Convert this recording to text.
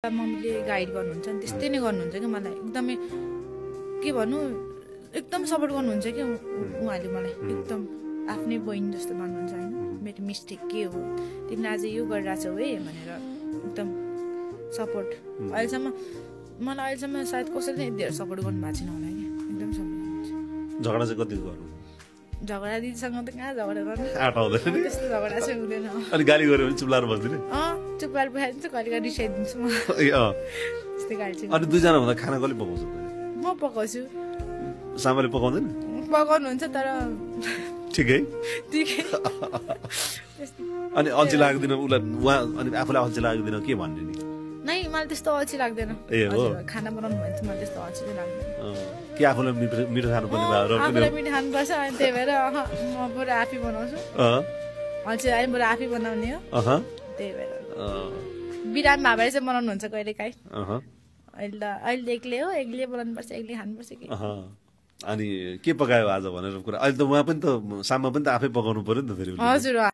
मम्मीले गाइड गर्नुहुन्छ नि त्यस्तै नै गर्नुहुन्छ कि मलाई एकदमै के भन्नु एकदम सपोर्ट गर्नुहुन्छ कि उहाँले मलाई एकदम आफ्नै बहिनी जस्तो मान्नुहुन्छ हैन मेरो मिस्टेक के हो तिमीले आज यो गरिरहेछौ है भनेर एकदम सपोर्ट मलाई अहिलेसम्म सायद कसैले नै धेरै सपोर्ट गर्नु भएको छैन होला कि एकदम सपोर्ट गर्नुहुन्छ। झगडा चाहिँ कति गर्नु? झगडा दिदीसँग त कहाँ झगडा गर्नु आँट आउँदैन त्यस्तो झगडा चाहिँ हुँदैन। अनि गाली गऱ्यो भने चुप लाएर बस्दिने? चुप लाएर बसिदिन्छु घरिघरि रिसाइदिन्छु म त्यस्तै गाली चाहिँ। अनि दुईजना भन्दा खाना कसले पकाउँछ? म पकाउँछु। सामाले पकाउँदैन? पकाउनुहुन्छ तर ठिकै। अनि अल्छी लाग्दैन उसलाई उहाँ अनि आफूलाई अल्छी लाग्दैन के भन्ने नि? नै मलाई त्यस्तो अल्छी लाग्दैन। खाना बनाउनु भने चाहिँ मलाई त्यस्तो अल्छी चाहिँ लाग्दैन। के आफूलाई मिठो खानुपर्ने भएर आफूलाई मिठो खानुपर्छ अनि त्यही भएर म बरु आफै बनाउँछु। अल्छी आयो बरु आफै बनाउने हो त्यही भएर। बिरामी भए भएर चाहिँ बनाउनुहुन्छ कहिले काहीँ। अहिले एक्लै हो एक्लै बनाउनुपर्छ एक्लै खानुपर्छ कि। अनि के पकायो आज भनेर कुरा अहिले त उहाँ पनि त सामा पनि त आफै पकाउनु पर्यो नि त फेरि। हजुर।